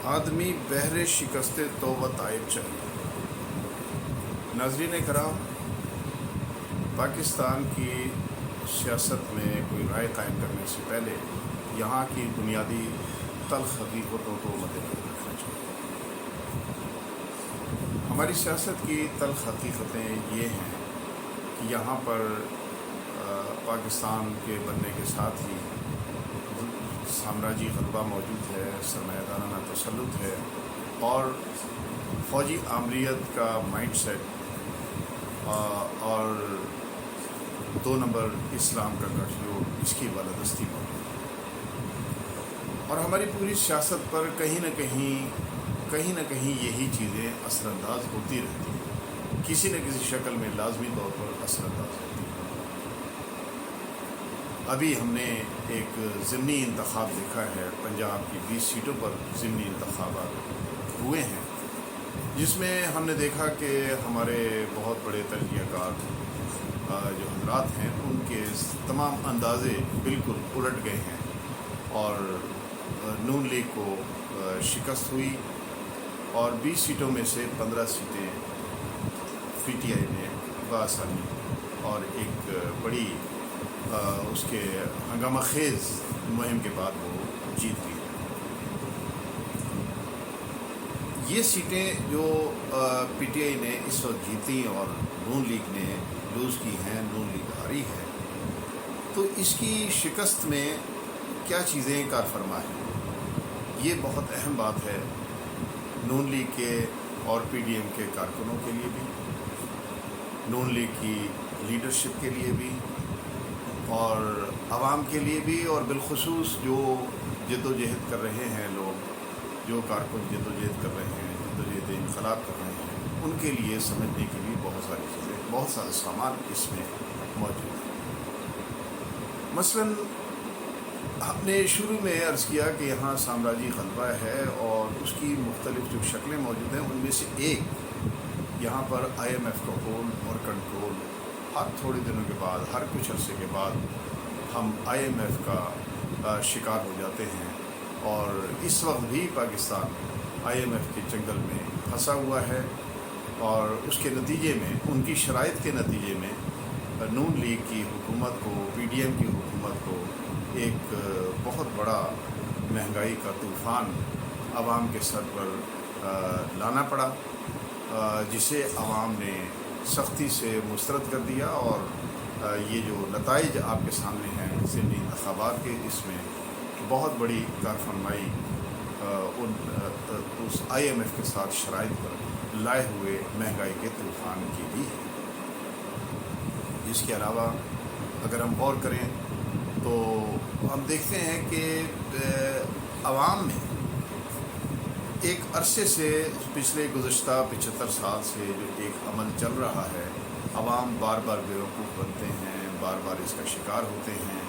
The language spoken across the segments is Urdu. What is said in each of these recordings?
آدمی بہر شکست توبہ طائب چاہیے۔ ناظرین کرام، پاکستان کی سیاست میں کوئی رائے قائم کرنے سے پہلے یہاں کی بنیادی تلخ حقیقتوں کو مدنظر رکھنا چاہیے۔ ہماری سیاست کی تلخ حقیقتیں یہ ہیں کہ یہاں پر پاکستان کے بننے کے ساتھ ہی سامراجی غلبہ موجود ہے، سرمایہ دارانہ تسلط ہے اور فوجی آمریت کا مائنڈ سیٹ اور 2 نمبر اسلام کا گٹھجوڑ، اس کی بالادستی موجود ہے۔ اور ہماری پوری سیاست پر کہیں نہ کہیں یہی چیزیں اثر انداز ہوتی رہتی ہیں، کسی نہ کسی شکل میں لازمی طور پر اثر انداز ہوتی ہیں۔ ابھی ہم نے ایک ضمنی انتخاب دیکھا ہے، پنجاب کی 20 سیٹوں پر ضمنی انتخابات ہوئے ہیں، جس میں ہم نے دیکھا کہ ہمارے بہت بڑے تجزیہ کار جو حضرات ہیں ان کے تمام اندازے بالکل الٹ گئے ہیں اور نون لیگ کو شکست ہوئی اور 20 سیٹوں میں سے 15 سیٹیں پی ٹی آئی نے بآسانی اور ایک بڑی اس کے ہنگامہ خیز مہم کے بعد وہ جیت گئی۔ یہ سیٹیں جو پی ٹی آئی نے اس وقت جیتی اور نون لیگ نے لوز کی ہیں، نون لیگ ہاری ہے، تو اس کی شکست میں کیا چیزیں کار فرما ہیں؟ یہ بہت اہم بات ہے نون لیگ کے اور پی ڈی ایم کے کارکنوں کے لیے بھی، نون لیگ کی لیڈرشپ کے لیے بھی اور عوام کے لیے بھی، اور بالخصوص جو جد و جہد کر رہے ہیں لوگ، جو کارکن جد و جہد کر رہے ہیں، جد و جہد انقلاب کر رہے ہیں، ان کے لیے سمجھنے کے لیے بہت ساری چیزیں، بہت سارے سامان اس میں موجود ہیں۔ مثلاً ہم نے شروع میں عرض کیا کہ یہاں سامراجی غلبہ ہے اور اس کی مختلف جو شکلیں موجود ہیں، ان میں سے ایک یہاں پر آئی ایم ایف کا ہولڈ اور کنٹرول۔ ہر تھوڑے دنوں کے بعد، ہر کچھ عرصے کے بعد ہم آئی ایم ایف کا شکار ہو جاتے ہیں، اور اس وقت بھی پاکستان آئی ایم ایف کے چنگل میں پھنسا ہوا ہے، اور اس کے نتیجے میں، ان کی شرائط کے نتیجے میں نون لیگ کی حکومت کو، پی ڈی ایم کی حکومت کو ایک بہت بڑا مہنگائی کا طوفان عوام کے سر پر لانا پڑا، جسے عوام نے سختی سے مسترد کر دیا، اور یہ جو نتائج آپ کے سامنے ہیں ضمنی انتخابات کے، اس میں بہت بڑی کارفرمائی اس آئی ایم ایف کے ساتھ شرائط پر لائے ہوئے مہنگائی کے طوفان کی بھی ہے۔ اس کے علاوہ اگر ہم غور کریں تو ہم دیکھتے ہیں کہ عوام میں ایک عرصے سے، پچھلے گزشتہ 75 سال سے جو ایک عمل چل رہا ہے، عوام بار بار بیوقوف بنتے ہیں، بار بار اس کا شکار ہوتے ہیں،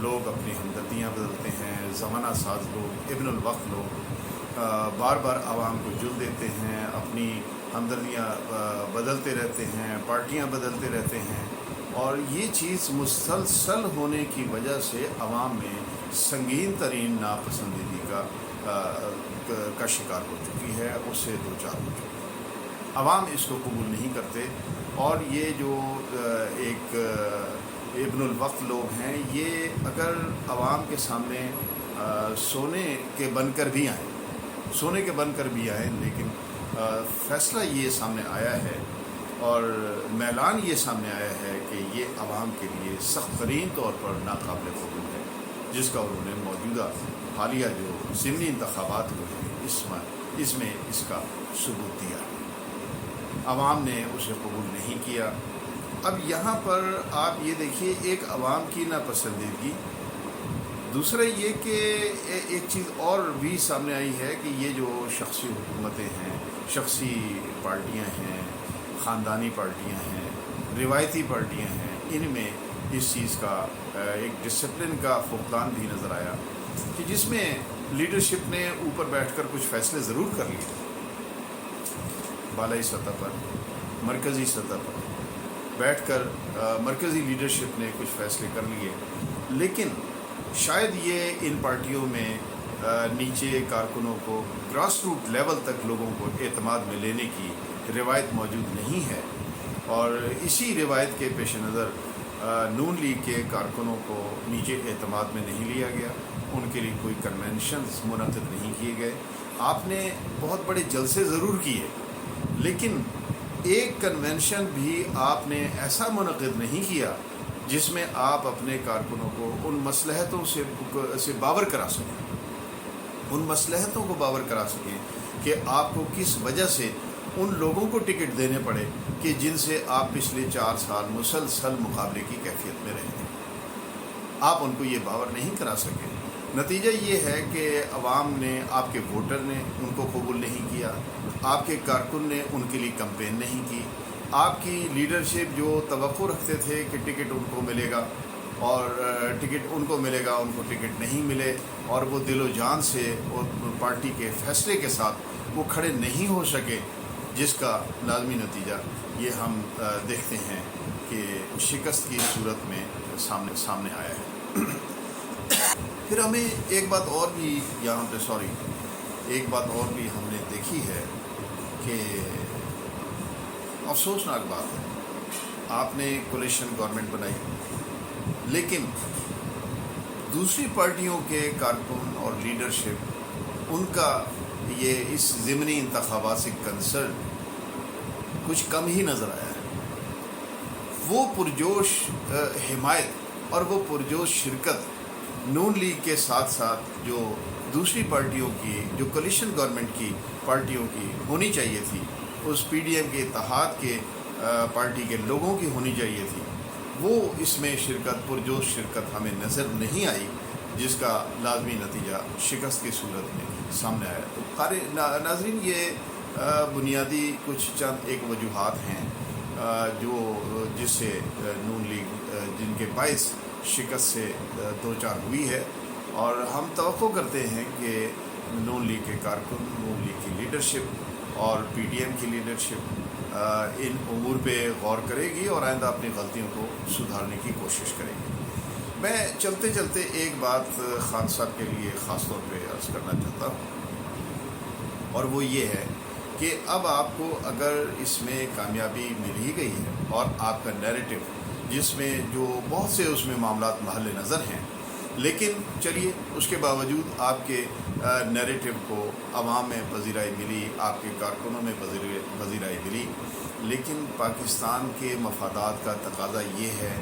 لوگ اپنی ہمدردیاں بدلتے ہیں، زمانہ ساز لوگ، ابن الوقت لوگ بار بار عوام کو جل دیتے ہیں، اپنی ہمدردیاں بدلتے رہتے ہیں، پارٹیاں بدلتے رہتے ہیں، اور یہ چیز مسلسل ہونے کی وجہ سے عوام میں سنگین ترین ناپسندیدگی کا شکار ہو چکی ہے، اس سے دوچار ہو چکی ہے۔ عوام اس کو قبول نہیں کرتے، اور یہ جو ایک ابن الوقت لوگ ہیں، یہ اگر عوام کے سامنے سونے کے بن کر بھی آئیں، لیکن فیصلہ یہ سامنے آیا ہے اور میلان یہ سامنے آیا ہے کہ یہ عوام کے لیے سخت ترین طور پر ناقابل قبول ہے، جس کا انہوں نے موجودہ حالیہ جو ضمنی انتخابات ہوئے ہیں اس میں اس کا ثبوت دیا۔ عوام نے اسے قبول نہیں کیا۔ اب یہاں پر آپ یہ دیکھیے، ایک عوام کی ناپسندیدگی، دوسرا یہ کہ ایک چیز اور بھی سامنے آئی ہے کہ یہ جو شخصی حکومتیں ہیں، شخصی پارٹیاں ہیں، خاندانی پارٹیاں ہیں، روایتی پارٹیاں ہیں، ان میں اس چیز کا ایک ڈسپلن کا فقدان بھی نظر آیا، کہ جس میں لیڈرشپ نے اوپر بیٹھ کر کچھ فیصلے ضرور کر لیے، بالائی سطح پر، مرکزی سطح پر بیٹھ کر مرکزی لیڈرشپ نے کچھ فیصلے کر لیے، لیکن شاید یہ ان پارٹیوں میں نیچے کارکنوں کو گراس روٹ لیول تک لوگوں کو اعتماد میں لینے کی روایت موجود نہیں ہے، اور اسی روایت کے پیش نظر نون لیگ کے کارکنوں کو نیچے اعتماد میں نہیں لیا گیا، ان کے لیے کوئی کنونشنز منعقد نہیں کیے گئے۔ آپ نے بہت بڑے جلسے ضرور کیے، لیکن ایک کنونشن بھی آپ نے ایسا منعقد نہیں کیا جس میں آپ اپنے کارکنوں کو ان مصلحتوں سے باور کرا سکیں، ان مصلحتوں کو باور کرا سکیں کہ آپ کو کس وجہ سے ان لوگوں کو ٹکٹ دینے پڑے کہ جن سے آپ پچھلے 4 سال مسلسل مقابلے کی کیفیت میں رہے ہیں۔ آپ ان کو یہ باور نہیں کرا سکے۔ نتیجہ یہ ہے کہ عوام نے، آپ کے ووٹر نے ان کو قبول نہیں کیا، آپ کے کارکن نے ان کے لیے کمپین نہیں کی، آپ کی لیڈرشپ جو توقع رکھتے تھے کہ ٹکٹ ان کو ملے گا اور ٹکٹ ان کو ملے گا، ان کو ٹکٹ نہیں ملے، اور وہ دل و جان سے اور پارٹی کے فیصلے کے ساتھ وہ کھڑے نہیں ہو سکے، جس کا لازمی نتیجہ یہ ہم دیکھتے ہیں کہ شکست کی صورت میں سامنے آیا ہے۔ پھر ہمیں ایک بات اور بھی یہاں پہ ایک بات اور بھی ہم نے دیکھی ہے کہ افسوسناک بات ہے، آپ نے کولیشن گورنمنٹ بنائی، لیکن دوسری پارٹیوں کے کارکن اور لیڈرشپ، ان کا یہ اس ضمنی انتخابات سے کنسرن کچھ کم ہی نظر آیا ہے۔ وہ پرجوش حمایت اور وہ پرجوش شرکت نون لیگ کے ساتھ ساتھ جو دوسری پارٹیوں کی، جو کولیشن گورنمنٹ کی پارٹیوں کی ہونی چاہیے تھی، اس پی ڈی ایم کے اتحاد کے پارٹی کے لوگوں کی ہونی چاہیے تھی، وہ اس میں پرجوش شرکت ہمیں نظر نہیں آئی، جس کا لازمی نتیجہ شکست کی صورت میں سامنے آیا۔ تو ناظرین، یہ بنیادی کچھ چند ایک وجوہات ہیں جس سے نون لیگ، جن کے باعث شکست سے دوچار ہوئی ہے، اور ہم توقع کرتے ہیں کہ نون لیگ کے کارکن، نون لیگ کی لیڈرشپ اور پی ڈی ایم کی لیڈرشپ ان امور پہ غور کرے گی اور آئندہ اپنی غلطیوں کو سدھارنے کی کوشش کرے گی۔ میں چلتے چلتے ایک بات خان صاحب کے لیے خاص طور پہ عرض کرنا چاہتا ہوں، اور وہ یہ ہے کہ اب آپ کو اگر اس میں کامیابی مل ہی گئی ہے، اور آپ کا نیریٹو، جس میں جو بہت سے اس میں معاملات محل نظر ہیں، لیکن چلیے اس کے باوجود آپ کے نیریٹو کو عوام میں پذیرائی ملی، آپ کے کارکنوں میں پذیرائی ملی، لیکن پاکستان کے مفادات کا تقاضا یہ ہے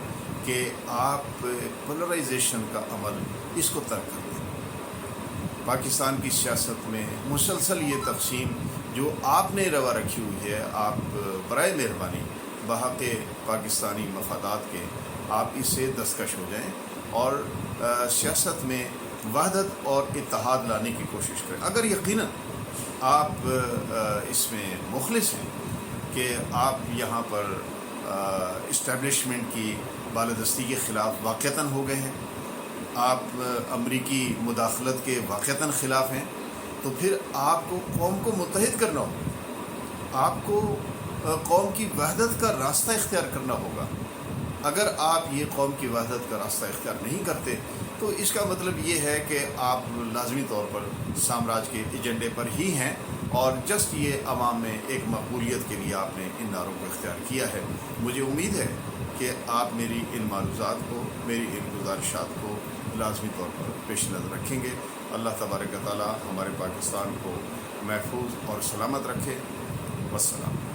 کہ آپ پولرائزیشن کا عمل اس کو ترک کر دیں۔ پاکستان کی سیاست میں مسلسل یہ تقسیم جو آپ نے روا رکھی ہوئی ہے، آپ برائے مہربانی بحق پاکستانی مفادات کے آپ اس سے دستکش ہو جائیں اور سیاست میں وحدت اور اتحاد لانے کی کوشش کریں۔ اگر یقیناً آپ اس میں مخلص ہیں کہ آپ یہاں پر اسٹیبلشمنٹ کی بالادستی کے خلاف واقعتاً ہو گئے ہیں، آپ امریکی مداخلت کے واقعتاً خلاف ہیں، تو پھر آپ کو قوم کو متحد کرنا ہوگا، آپ کو قوم کی وحدت کا راستہ اختیار کرنا ہوگا۔ اگر آپ یہ قوم کی وحدت کا راستہ اختیار نہیں کرتے تو اس کا مطلب یہ ہے کہ آپ لازمی طور پر سامراج کے ایجنڈے پر ہی ہیں، اور جسٹ یہ عوام میں ایک مقبولیت کے لیے آپ نے ان نعروں کو اختیار کیا ہے۔ مجھے امید ہے کہ آپ میری ان معروضات کو، میری ان گزارشات کو لازمی طور پر پیش نظر رکھیں گے۔ اللہ تبارک و تعالی ہمارے پاکستان کو محفوظ اور سلامت رکھے۔ والسلام۔